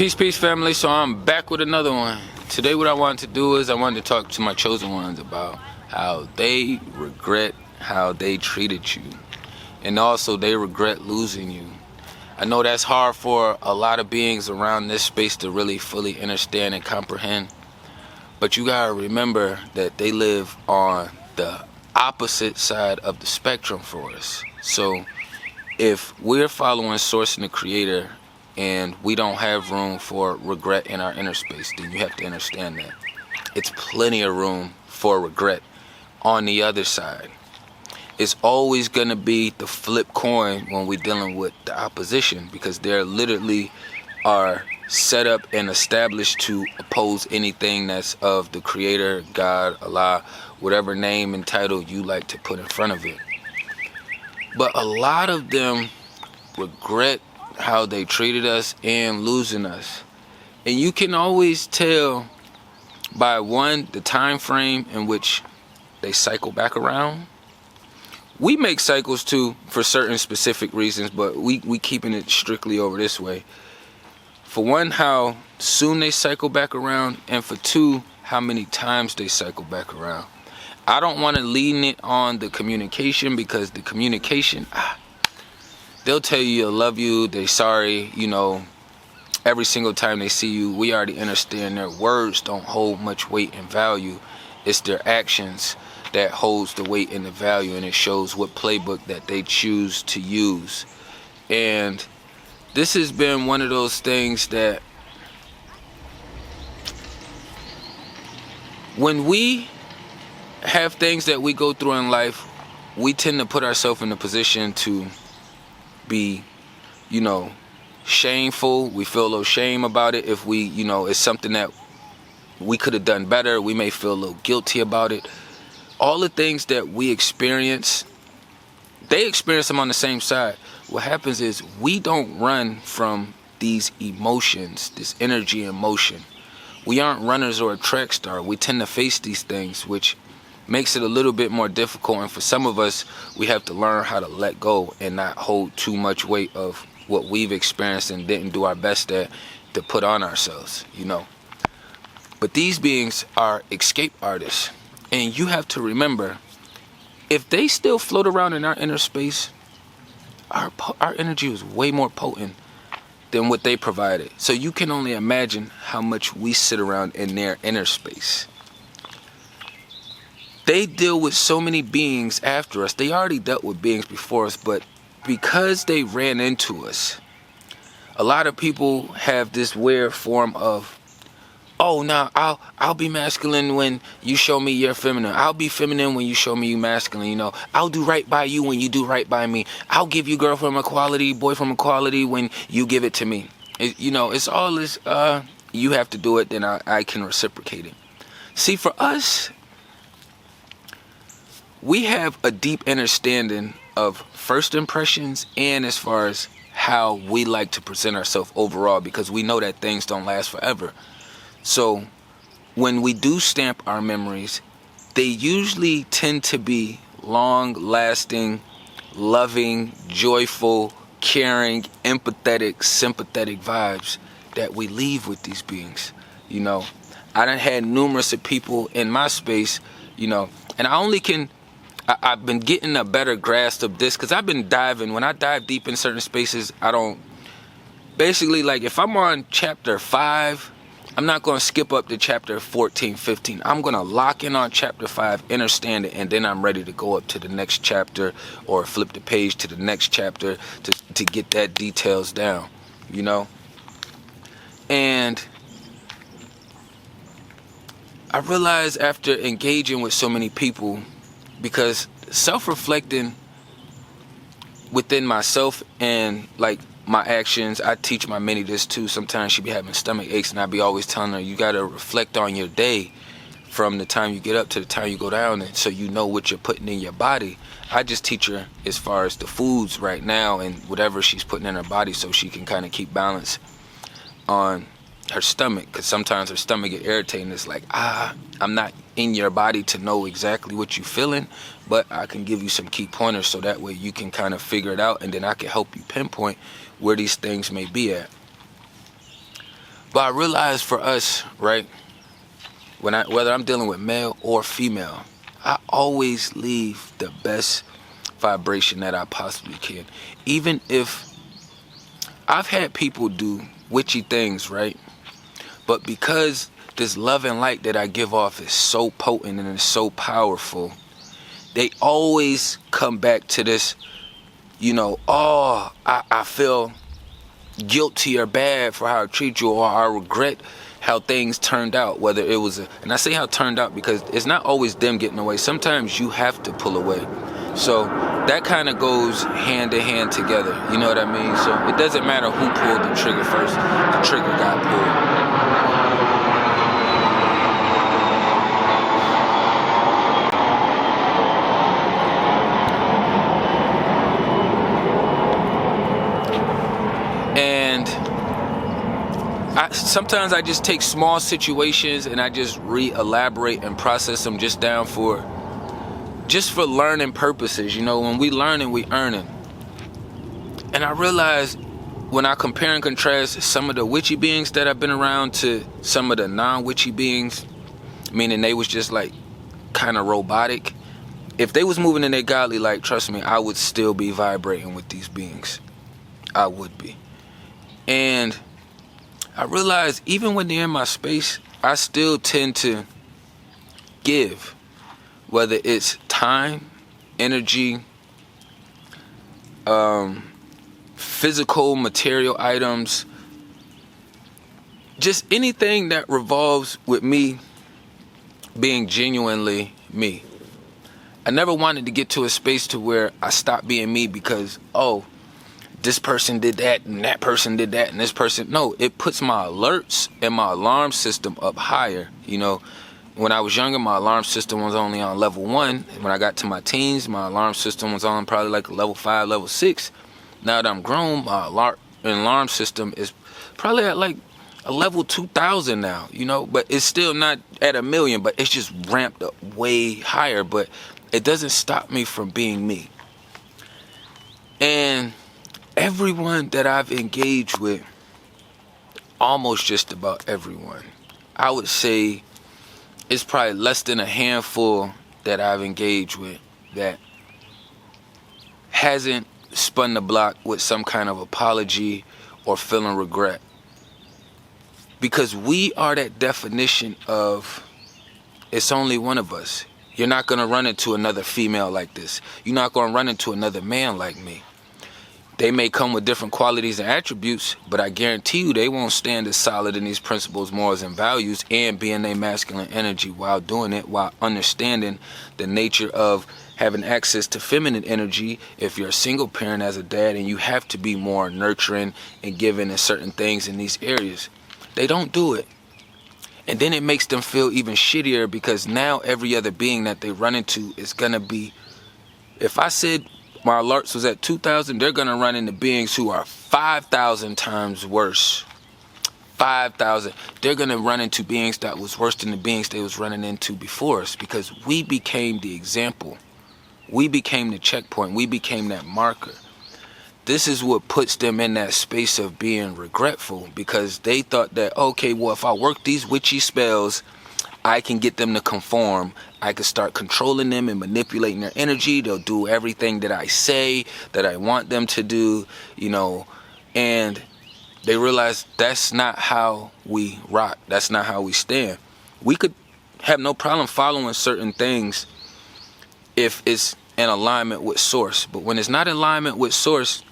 Peace, family. So I'm back with another one. Today what I wanted to do is I wanted to talk to my chosen ones about how they regret how they treated you. And also they regret losing you. I know that's hard for a lot of beings around this space to really fully understand and comprehend. But you gotta remember that they live on the opposite side of the spectrum for us. So if we're following Source and the Creator and we don't have room for regret in our inner space, then you have to understand that it's plenty of room for regret on the other side. It's always gonna be the flip coin when we're dealing with the opposition, because they're literally are set up and established to oppose anything that's of the Creator, God, Allah, whatever name and title you like to put in front of it. But a lot of them regret how they treated us and losing us. And you can always tell by one, the time frame in which they cycle back around. We make cycles too for certain specific reasons, but we keeping it strictly over this way. For one, how soon they cycle back around, and for two, how many times they cycle back around. I don't want to lean it on the communication, because the communication, they'll tell you they love you, they sorry, every single time they see you. We already understand their words don't hold much weight and value. It's their actions that holds the weight and the value, and it shows what playbook that they choose to use. And this has been one of those things that when we have things that we go through in life, we tend to put ourselves in a position to be, shameful. We feel a little shame about it. If we, it's something that we could have done better, we may feel a little guilty about it. All the things that we experience, they experience them on the same side. What happens is we don't run from these emotions, this energy and motion. We aren't runners or a track star. We tend to face these things, which makes it a little bit more difficult. And for some of us, we have to learn how to let go and not hold too much weight of what we've experienced and didn't do our best at to put on ourselves, But these beings are escape artists. And you have to remember, if they still float around in our inner space, our energy is way more potent than what they provided. So you can only imagine how much we sit around in their inner space. They deal with so many beings after us. They already dealt with beings before us, but because they ran into us, a lot of people have this weird form of, oh, now I'll be masculine when you show me you're feminine. I'll be feminine when you show me you masculine. I'll do right by you when you do right by me. I'll give you girlfriend equality, boyfriend equality when you give it to me. It's all this. You have to do it, then I can reciprocate it. See, for us, we have a deep understanding of first impressions and as far as how we like to present ourselves overall, because we know that things don't last forever. So when we do stamp our memories, they usually tend to be long-lasting, loving, joyful, caring, empathetic, sympathetic vibes that we leave with these beings. I done had numerous of people in my space, and I've been getting a better grasp of this because I've been diving. When I dive deep in certain spaces, basically, like if I'm on chapter 5, I'm not going to skip up to chapter 14, 15. I'm going to lock in on chapter 5, understand it, and then I'm ready to go up to the next chapter or flip the page to the next chapter to get that details down, And I realized after engaging with so many people, because self-reflecting within myself and my actions, I teach my mini this too. Sometimes she be having stomach aches, and I be always telling her, you gotta reflect on your day from the time you get up to the time you go down, and so you know what you're putting in your body. I just teach her as far as the foods right now and whatever she's putting in her body, so she can kind of keep balance on her stomach, because sometimes her stomach get irritating. It's like, I'm not in your body to know exactly what you're feeling, but I can give you some key pointers so that way you can kind of figure it out, and then I can help you pinpoint where these things may be at. But I realized for us, right, whether I'm dealing with male or female, I always leave the best vibration that I possibly can. Even if I've had people do witchy things, right? But because this love and light that I give off is so potent and it's so powerful, they always come back to this, I feel guilty or bad for how I treat you, or I regret how things turned out. Whether it was, and I say how it turned out because it's not always them getting away. Sometimes you have to pull away. So that kind of goes hand in hand together. You know what I mean? So it doesn't matter who pulled the trigger first. The trigger got pulled. And sometimes I just take small situations and I just re-elaborate and process them just for learning purposes. When we learning, we earning. And I realized when I compare and contrast some of the witchy beings that I've been around to some of the non-witchy beings, meaning they was just like kind of robotic. If they was moving in their godly light, trust me, I would still be vibrating with these beings. I would be. And I realized even when they're in my space, I still tend to give, whether it's time, energy, physical, material items, just anything that revolves with me being genuinely me. I never wanted to get to a space to where I stopped being me because, this person did that and that person did that and this person. No, it puts my alerts and my alarm system up higher. When I was younger, my alarm system was only on level 1. When I got to my teens, my alarm system was on probably like level 5, level 6. Now that I'm grown, my alarm system is probably at like a level 2000 now, but it's still not at 1,000,000, but it's just ramped up way higher. But it doesn't stop me from being me. And everyone that I've engaged with, almost just about everyone, I would say it's probably less than a handful that I've engaged with that hasn't spun the block with some kind of apology or feeling regret. Because we are that definition of it's only one of us. You're not going to run into another female like this. You're not going to run into another man like me. They may come with different qualities and attributes, but I guarantee you they won't stand as solid in these principles, morals, and values and being their masculine energy while doing it, while understanding the nature of having access to feminine energy if you're a single parent as a dad and you have to be more nurturing and giving in certain things in these areas. They don't do it. And then it makes them feel even shittier because now every other being that they run into is going to be, if I said my alerts was at 2,000, they're going to run into beings who are 5,000 times worse. 5,000. They're going to run into beings that was worse than the beings they was running into before us because we became the example. We became the checkpoint. We became that marker. This is what puts them in that space of being regretful because they thought that, okay, well, if I work these witchy spells, I can get them to conform. I can start controlling them and manipulating their energy. They'll do everything that I say, that I want them to do, and they realize that's not how we rock. That's not how we stand. We could have no problem following certain things if it's in alignment with source. But when it's not in alignment with source,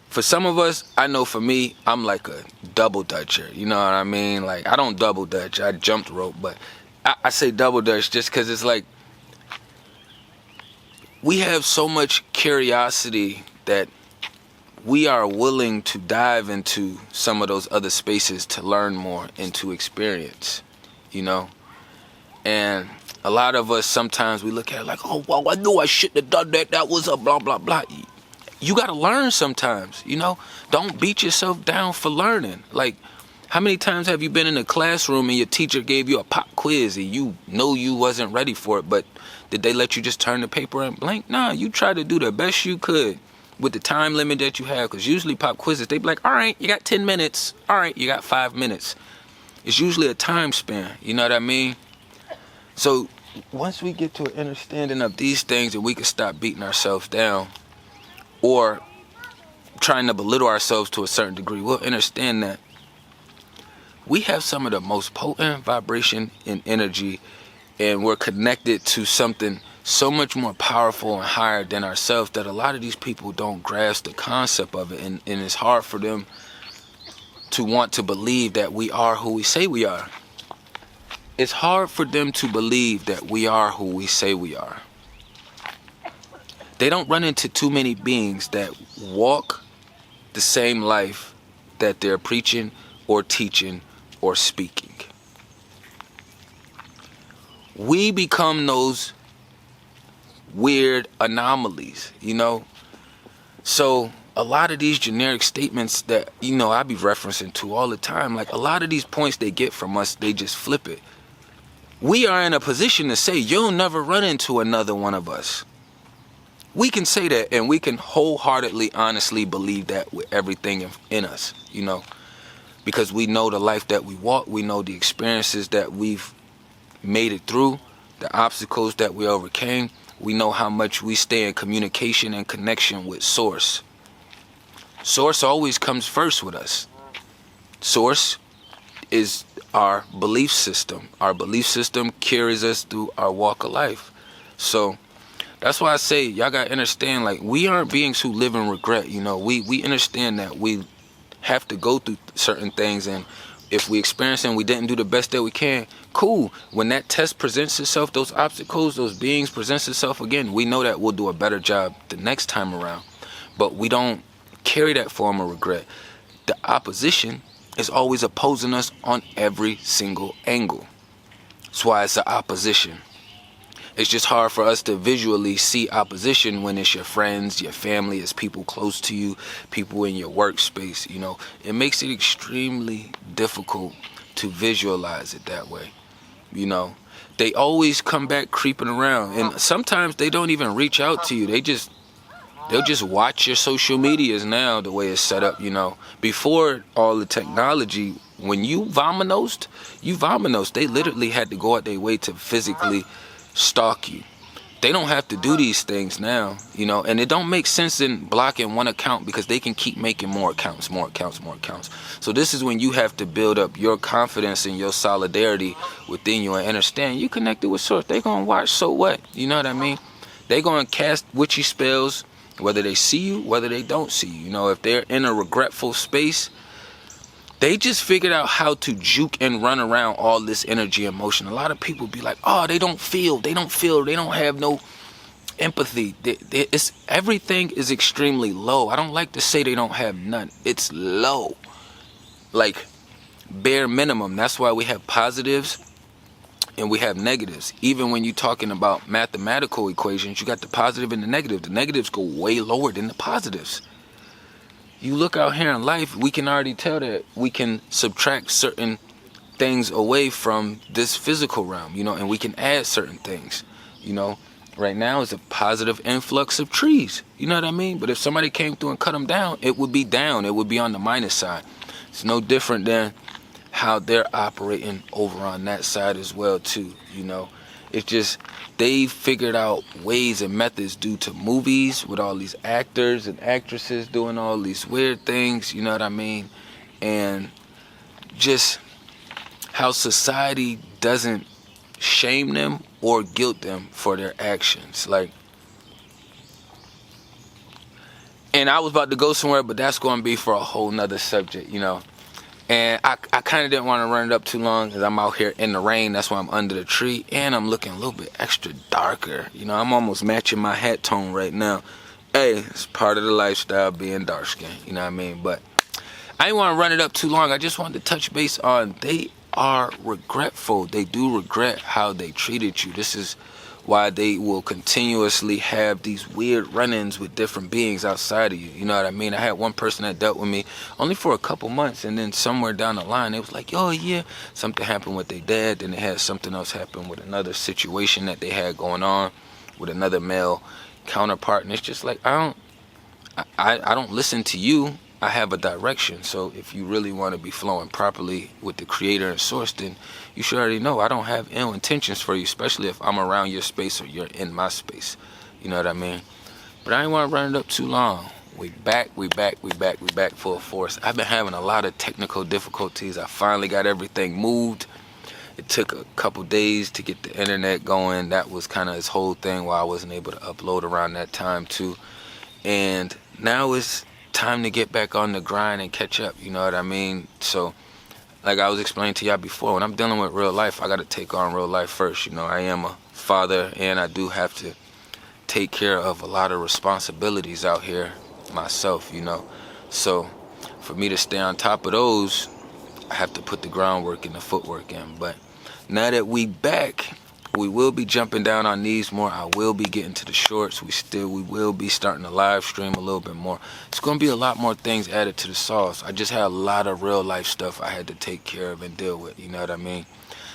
for some of us, I know for me, I'm like a double dutcher. You know what I mean? Like, I don't double dutch. I jumped rope. But I say double dutch just because it's like we have so much curiosity that we are willing to dive into some of those other spaces to learn more and to experience, And a lot of us, sometimes we look at it like, oh, well, I knew I shouldn't have done that. That was a blah, blah, blah. You got to learn sometimes, Don't beat yourself down for learning. Like, how many times have you been in a classroom and your teacher gave you a pop quiz and you know you wasn't ready for it, but did they let you just turn the paper in blank? Nah, you tried to do the best you could. with the time limit that you have, because usually pop quizzes, they be like, all right, you got 10 minutes. All right, you got 5 minutes. It's usually a time span, you know what I mean? So once we get to an understanding of these things, and we can stop beating ourselves down or trying to belittle ourselves to a certain degree, we'll understand that we have some of the most potent vibration and energy, and we're connected to something so much more powerful and higher than ourselves that a lot of these people don't grasp the concept of it, and it's hard for them to want to believe that we are who we say we are. It's hard for them to believe that we are who we say we are. They don't run into too many beings that walk the same life that they're preaching or teaching or speaking. We become those weird anomalies, you know? So a lot of these generic statements that, you know, I be referencing to all the time, like a lot of these points they get from us, they just flip it. We are in a position to say, you'll never run into another one of us. We can say that, and we can wholeheartedly, honestly believe that with everything in us, you know, because we know the life that we walk, we know the experiences that we've made it through, the obstacles that we overcame. We know how much we stay in communication and connection with Source. Source always comes first with us. Source is our belief system. Our belief system carries us through our walk of life. So that's why I say y'all gotta understand, like, we aren't beings who live in regret, you know. We understand that we have to go through certain things, and if we experience and we didn't do the best that we can, cool. When that test presents itself, those obstacles, those beings presents itself again, we know that we'll do a better job the next time around. But we don't carry that form of regret. The opposition is always opposing us on every single angle. That's why it's the opposition. It's just hard for us to visually see opposition when it's your friends, your family, it's people close to you, people in your workspace, you know. It makes it extremely difficult to visualize it that way, you know. They always come back creeping around, and sometimes they don't even reach out to you. They'll just watch your social medias now, the way it's set up, you know. Before all the technology, when you vominosed, they literally had to go out their way to physically stalk you. They don't have to do these things now, you know, and it don't make sense in blocking one account, because they can keep making more accounts. So this is when you have to build up your confidence and your solidarity within you and understand you connected with Source. They gonna watch, so what? You know what I mean? They gonna cast witchy spells, whether they see you, whether they don't see you. You know, if they're in a regretful space, they just figured out how to juke and run around all this energy and emotion. A lot of people be like, oh, they don't feel, they don't have no empathy. Everything is extremely low. I don't like to say they don't have none. It's low. Like, bare minimum. That's why we have positives and we have negatives. Even when you're talking about mathematical equations, you got the positive and the negative. The negatives go way lower than the positives. You look out here in life, we can already tell that we can subtract certain things away from this physical realm, you know, and we can add certain things, you know. Right now is a positive influx of trees, you know what I mean? But if somebody came through and cut them down, it would be down. It would be on the minus side. It's no different than how they're operating over on that side as well too, you know. It's just they figured out ways and methods due to movies with all these actors and actresses doing all these weird things, you know what I mean? And just how society doesn't shame them or guilt them for their actions. Like, and I was about to go somewhere, but that's going to be for a whole nother subject, you know. And I kind of didn't want to run it up too long, because I'm out here in the rain. That's why I'm under the tree, and I'm looking a little bit extra darker. You know, I'm almost matching my hat tone right now. Hey, it's part of the lifestyle being dark skinned, you know what I mean? But I didn't want to run it up too long. I just wanted to touch base on they are regretful. They do regret how they treated you. This is why they will continuously have these weird run-ins with different beings outside of you. You know what I mean? I had one person that dealt with me only for a couple months, and then somewhere down the line, it was like, oh yeah, something happened with their dad, then they had something else happen with another situation that they had going on with another male counterpart, and it's just like, I I don't listen to you. I have a direction. So if you really want to be flowing properly with the creator and source, then you should already know I don't have ill intentions for you, especially if I'm around your space or you're in my space. You know what I mean? But I ain't want to run it up too long. We back full force. I've been having a lot of technical difficulties. I finally got everything moved. It took a couple days to get the internet going. That was kind of this whole thing why I wasn't able to upload around that time too. And now it's time to get back on the grind and catch up, you know what I mean? So, like I was explaining to y'all before, when I'm dealing with real life, I got to take on real life first. You know, I am a father, and I do have to take care of a lot of responsibilities out here myself, you know. So, for me to stay on top of those, I have to put the groundwork and the footwork in. But now that we back, we will be jumping down on these more. I will be getting to the shorts. We will be starting to live stream a little bit more. It's going to be a lot more things added to the sauce. I just had a lot of real life stuff I had to take care of and deal with, you know what I mean?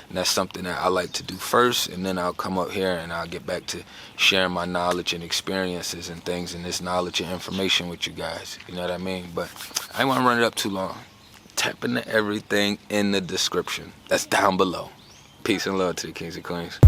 And that's something that I like to do first, and then I'll come up here and I'll get back to sharing my knowledge and experiences and things, and this knowledge and information with you guys, you know what I mean? But I don't want to run it up too long. Tap into everything in the description. That's down below. Peace and love to the kings and queens.